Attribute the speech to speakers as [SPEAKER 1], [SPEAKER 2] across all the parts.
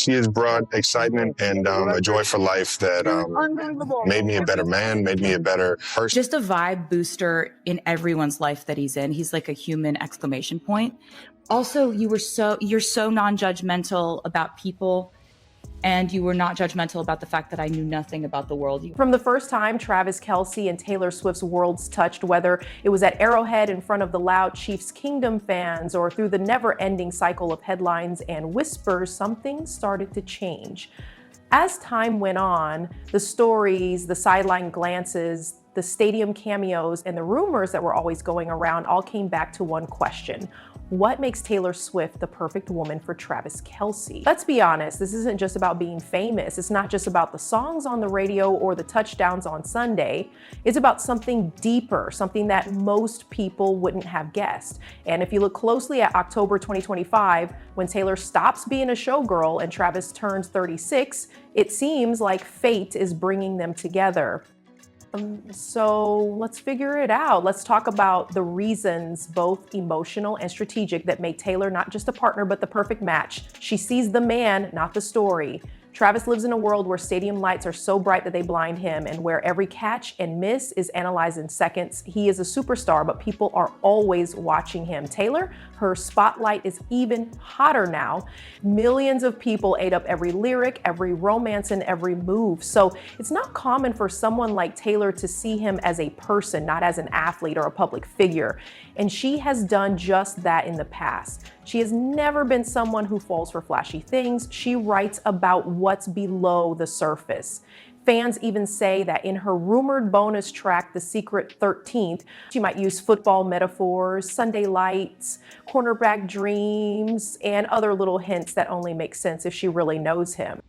[SPEAKER 1] She has brought excitement and a joy for life that made me a better man, made me a better person.
[SPEAKER 2] Just a vibe booster in everyone's life that he's in. He's like a human exclamation point. Also, you're so non-judgmental about people, and you were not judgmental about the fact that I knew nothing about the world.
[SPEAKER 3] From the first time Travis Kelce and Taylor Swift's worlds touched, whether it was at Arrowhead in front of the loud Chiefs Kingdom fans or through the never-ending cycle of headlines and whispers, something started to change. As time went on, the stories, the sideline glances, the stadium cameos, and the rumors that were always going around all came back to one question. What makes Taylor Swift the perfect woman for Travis Kelce? Let's be honest, this isn't just about being famous. It's not just about the songs on the radio or the touchdowns on Sunday. It's about something deeper, something that most people wouldn't have guessed. And if you look closely at October 2025, when Taylor stops being a showgirl and Travis turns 36, it seems like fate is bringing them together. So let's figure it out. Let's talk about the reasons, both emotional and strategic, that make Taylor not just a partner, but the perfect match. She sees the man, not the story. Travis lives in a world where stadium lights are so bright that they blind him, and where every catch and miss is analyzed in seconds. He is a superstar, but people are always watching him. Taylor, her spotlight is even hotter now. Millions of people ate up every lyric, every romance, and every move. So it's not common for someone like Taylor to see him as a person, not as an athlete or a public figure. And she has done just that in the past. She has never been someone who falls for flashy things. She writes about what's below the surface. Fans even say that in her rumored bonus track, The Secret 13th, she might use football metaphors, Sunday lights, cornerback dreams, and other little hints that only make sense if she really knows him.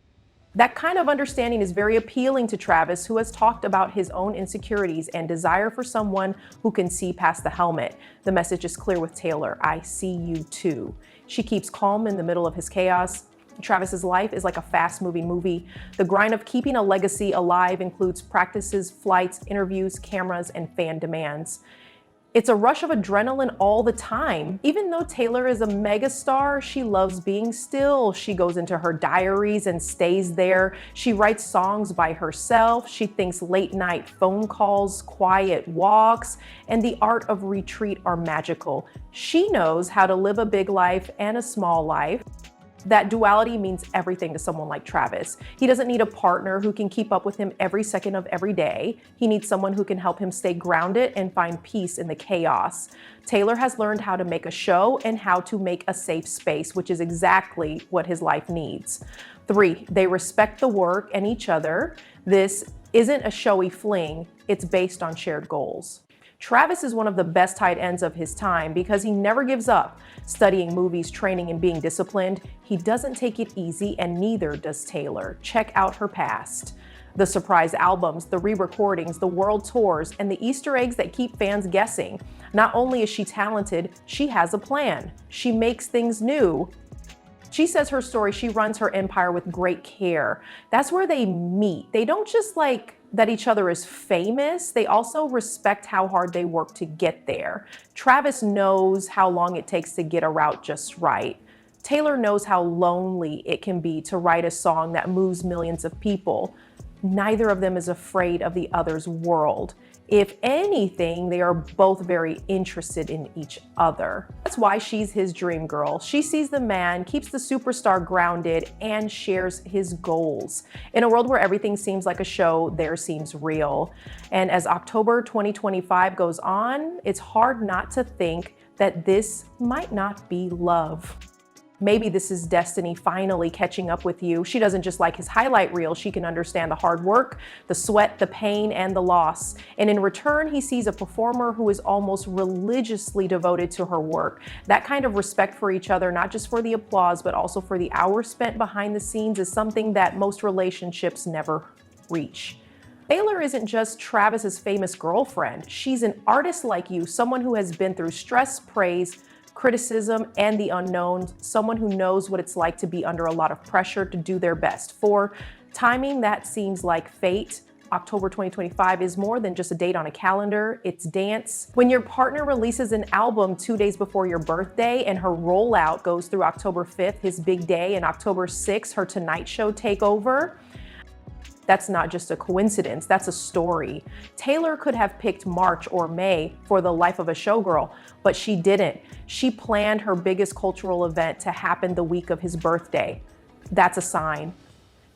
[SPEAKER 3] That kind of understanding is very appealing to Travis, who has talked about his own insecurities and desire for someone who can see past the helmet. The message is clear with Taylor: I see you too. She keeps calm in the middle of his chaos. Travis's life is like a fast-moving movie. The grind of keeping a legacy alive includes practices, flights, interviews, cameras, and fan demands. It's a rush of adrenaline all the time. Even though Taylor is a megastar, she loves being still. She goes into her diaries and stays there. She writes songs by herself. She thinks late night phone calls, quiet walks, and the art of retreat are magical. She knows how to live a big life and a small life. That duality means everything to someone like Travis. He doesn't need a partner who can keep up with him every second of every day. He needs someone who can help him stay grounded and find peace in the chaos. Taylor has learned how to make a show and how to make a safe space, which is exactly what his life needs. 3, they respect the work and each other. This isn't a showy fling. It's based on shared goals. Travis is one of the best tight ends of his time because he never gives up. Studying movies, training, and being disciplined, he doesn't take it easy, and neither does Taylor. Check out her past. The surprise albums, the re-recordings, the world tours, and the Easter eggs that keep fans guessing. Not only is she talented, she has a plan. She makes things new. She says her story, she runs her empire with great care. That's where they meet. They don't just like that each other is famous, they also respect how hard they work to get there. Travis knows how long it takes to get a route just right. Taylor knows how lonely it can be to write a song that moves millions of people. Neither of them is afraid of the other's world. If anything, they are both very interested in each other. That's why she's his dream girl. She sees the man, keeps the superstar grounded, and shares his goals. In a world where everything seems like a show, theirs seems real. And as October 2025 goes on, it's hard not to think that this might not be love. Maybe this is destiny finally catching up with you. She doesn't just like his highlight reel. She can understand the hard work, the sweat, the pain, and the loss. And in return, he sees a performer who is almost religiously devoted to her work. That kind of respect for each other, not just for the applause, but also for the hours spent behind the scenes, is something that most relationships never reach. Taylor isn't just Travis's famous girlfriend. She's an artist like you, someone who has been through stress, praise, criticism, and the unknown, someone who knows what it's like to be under a lot of pressure to do their best. For timing that seems like fate, October 2025 is more than just a date on a calendar, it's dance. When your partner releases an album 2 days before your birthday and her rollout goes through October 5th, his big day, and October 6th, her Tonight Show takeover, that's not just a coincidence, that's a story. Taylor could have picked March or May for the life of a showgirl, but she didn't. She planned her biggest cultural event to happen the week of his birthday. That's a sign.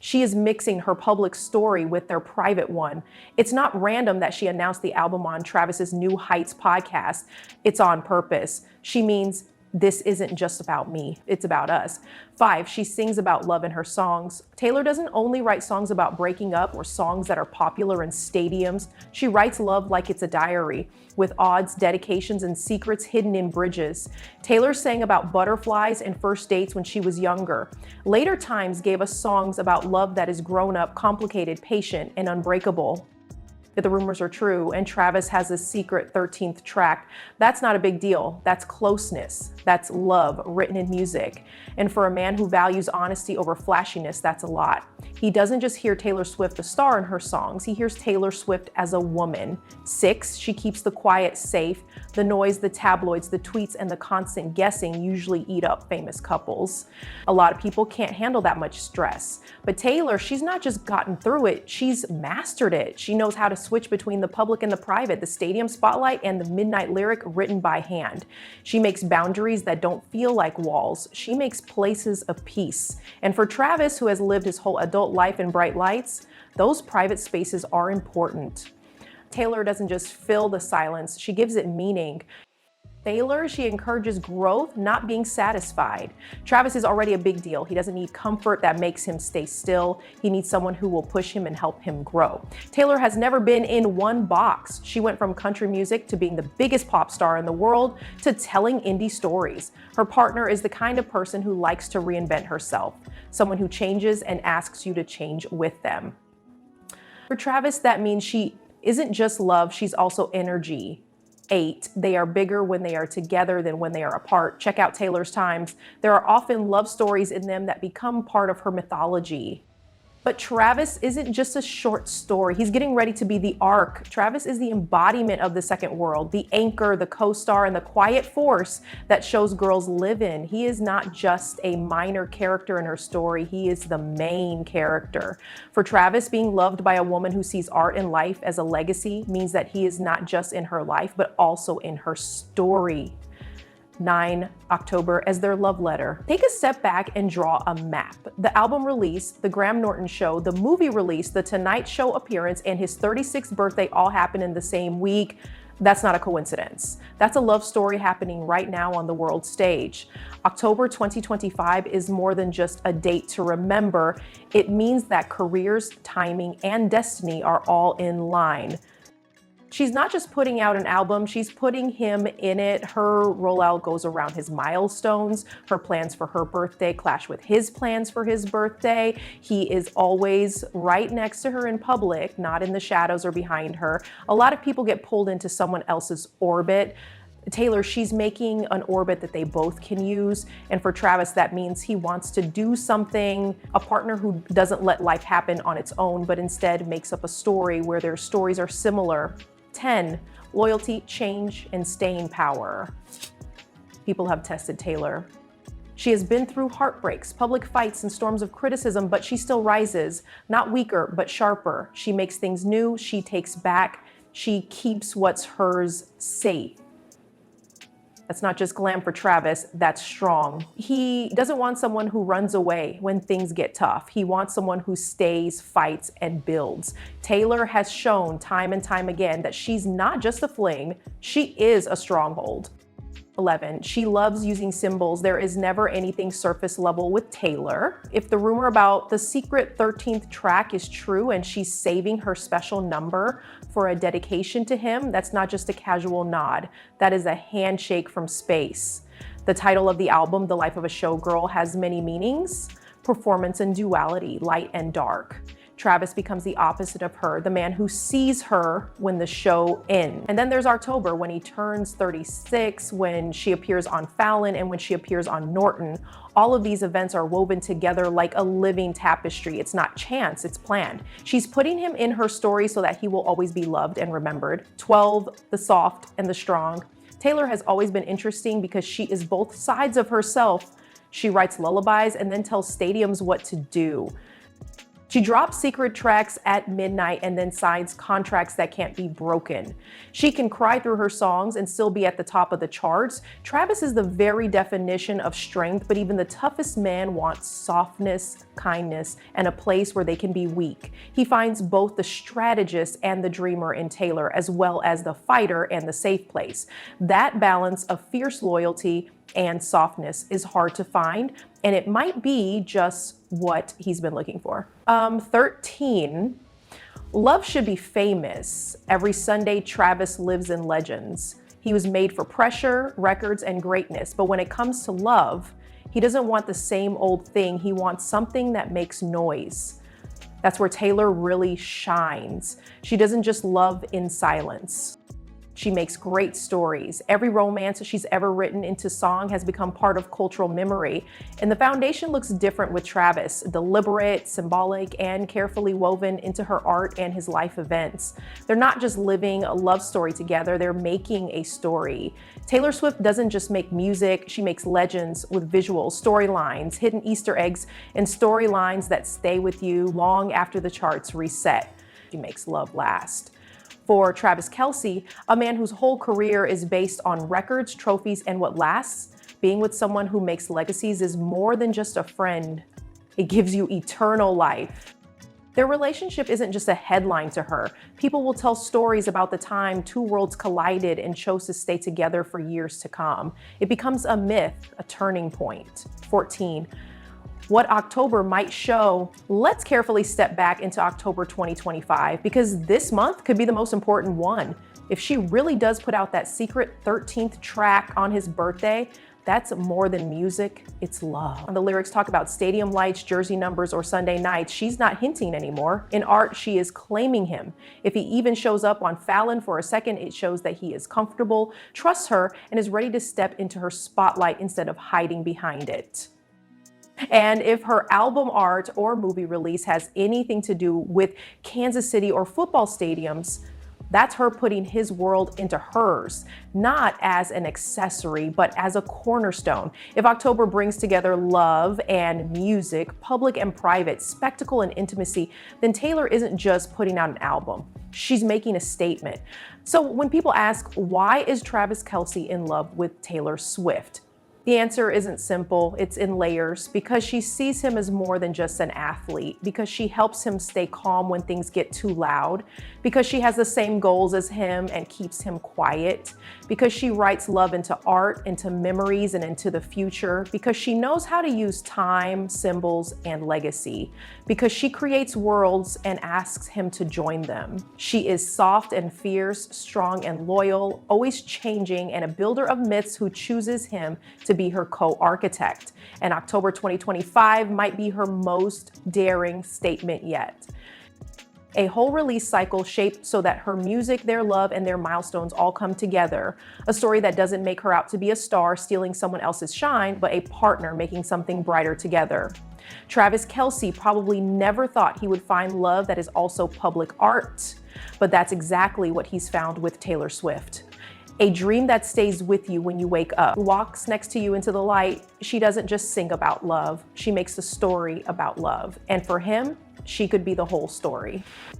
[SPEAKER 3] She is mixing her public story with their private one. It's not random that she announced the album on Travis's New Heights podcast. It's on purpose. She means this isn't just about me, it's about us. 5, she sings about love in her songs. Taylor doesn't only write songs about breaking up or songs that are popular in stadiums. She writes love like it's a diary, with odds, dedications, and secrets hidden in bridges. Taylor sang about butterflies and first dates when she was younger. Later times gave us songs about love that is grown up, complicated, patient, and unbreakable. If the rumors are true and Travis has a secret 13th track, that's not a big deal. That's closeness. That's love written in music. And for a man who values honesty over flashiness, that's a lot. He doesn't just hear Taylor Swift the star in her songs, he hears Taylor Swift as a woman. 6, she keeps the quiet safe. The noise, the tabloids, the tweets, and the constant guessing usually eat up famous couples. A lot of people can't handle that much stress. But Taylor, she's not just gotten through it, she's mastered it. She knows how to switch between the public and the private, the stadium spotlight and the midnight lyric written by hand. She makes boundaries that don't feel like walls. She makes places of peace. And for Travis, who has lived his whole adult life in bright lights, those private spaces are important. Taylor doesn't just fill the silence, she gives it meaning. Taylor, she encourages growth, not being satisfied. Travis is already a big deal. He doesn't need comfort that makes him stay still. He needs someone who will push him and help him grow. Taylor has never been in one box. She went from country music to being the biggest pop star in the world to telling indie stories. Her partner is the kind of person who likes to reinvent herself, someone who changes and asks you to change with them. For Travis, that means she isn't just love, she's also energy. 8, they are bigger when they are together than when they are apart. Check out Taylor's Times. There are often love stories in them that become part of her mythology. But Travis isn't just a short story. He's getting ready to be the arc. Travis is the embodiment of the second world, the anchor, the co-star, and the quiet force that shows girls live in. He is not just a minor character in her story. He is the main character. For Travis, being loved by a woman who sees art and life as a legacy means that he is not just in her life, but also in her story. 9 October as their love letter. Take a step back and draw a map. The album release, the Graham Norton show, the movie release, the Tonight Show appearance, and his 36th birthday all happen in the same week. That's not a coincidence. That's a love story happening right now on the world stage. October 2025 is more than just a date to remember. It means that careers, timing, and destiny are all in line. She's not just putting out an album, she's putting him in it. Her rollout goes around his milestones. Her plans for her birthday clash with his plans for his birthday. He is always right next to her in public, not in the shadows or behind her. A lot of people get pulled into someone else's orbit. Taylor, she's making an orbit that they both can use. And for Travis, that means he wants to do something, a partner who doesn't let life happen on its own, but instead makes up a story where their stories are similar. 10, loyalty, change, and staying power. People have tested Taylor. She has been through heartbreaks, public fights, and storms of criticism, but she still rises, not weaker, but sharper. She makes things new, she takes back, she keeps what's hers safe. That's not just glam for Travis, that's strong. He doesn't want someone who runs away when things get tough. He wants someone who stays, fights, and builds. Taylor has shown time and time again that she's not just a fling, she is a stronghold. 11, she loves using symbols. There is never anything surface level with Taylor. If the rumor about the secret 13th track is true and she's saving her special number for a dedication to him, that's not just a casual nod. That is a handshake from space. The title of the album, The Life of a Showgirl, has many meanings: performance and duality, light and dark. Travis becomes the opposite of her, the man who sees her when the show ends. And then there's October, when he turns 36, when she appears on Fallon, and when she appears on Norton. All of these events are woven together like a living tapestry. It's not chance, it's planned. She's putting him in her story so that he will always be loved and remembered. 12, the soft and the strong. Taylor has always been interesting because she is both sides of herself. She writes lullabies and then tells stadiums what to do. She drops secret tracks at midnight and then signs contracts that can't be broken. She can cry through her songs and still be at the top of the charts. Travis is the very definition of strength, but even the toughest man wants softness, kindness, and a place where they can be weak. He finds both the strategist and the dreamer in Taylor, as well as the fighter and the safe place. That balance of fierce loyalty and softness is hard to find, and it might be just what he's been looking for. 13. Love should be famous. Every Sunday, Travis lives in legends. He was made for pressure, records, and greatness, but when it comes to love, he doesn't want the same old thing. He wants something that makes noise. That's where Taylor really shines. She doesn't just love in silence. She makes great stories. Every romance she's ever written into song has become part of cultural memory. And the foundation looks different with Travis, deliberate, symbolic, and carefully woven into her art and his life events. They're not just living a love story together, they're making a story. Taylor Swift doesn't just make music, she makes legends with visuals, storylines, hidden Easter eggs, and storylines that stay with you long after the charts reset. She makes love last. For Travis Kelce, a man whose whole career is based on records, trophies, and what lasts, being with someone who makes legacies is more than just a friend. It gives you eternal life. Their relationship isn't just a headline to her. People will tell stories about the time two worlds collided and chose to stay together for years to come. It becomes a myth, a turning point. 14. What October might show. Let's carefully step back into October 2025 because this month could be the most important one. If she really does put out that secret 13th track on his birthday, that's more than music, it's love. When the lyrics talk about stadium lights, jersey numbers, or Sunday nights, she's not hinting anymore. In art, she is claiming him. If he even shows up on Fallon for a second, it shows that he is comfortable, trusts her, and is ready to step into her spotlight instead of hiding behind it. And if her album art or movie release has anything to do with Kansas City or football stadiums, that's her putting his world into hers, not as an accessory, but as a cornerstone. If October brings together love and music, public and private, spectacle and intimacy, then Taylor isn't just putting out an album. She's making a statement. So when people ask, why is Travis Kelce in love with Taylor Swift? The answer isn't simple, it's in layers, because she sees him as more than just an athlete, because she helps him stay calm when things get too loud, because she has the same goals as him and keeps him quiet, because she writes love into art, into memories, and into the future, because she knows how to use time, symbols, and legacy, because she creates worlds and asks him to join them. She is soft and fierce, strong and loyal, always changing, and a builder of myths who chooses him to be her co-architect. And October 2025 might be her most daring statement yet. A whole release cycle shaped so that her music, their love, and their milestones all come together. A story that doesn't make her out to be a star stealing someone else's shine, but a partner making something brighter together. Travis Kelce probably never thought he would find love that is also public art, but that's exactly what he's found with Taylor Swift. A dream that stays with you when you wake up, walks next to you into the light. She doesn't just sing about love, she makes a story about love. And for him, she could be the whole story.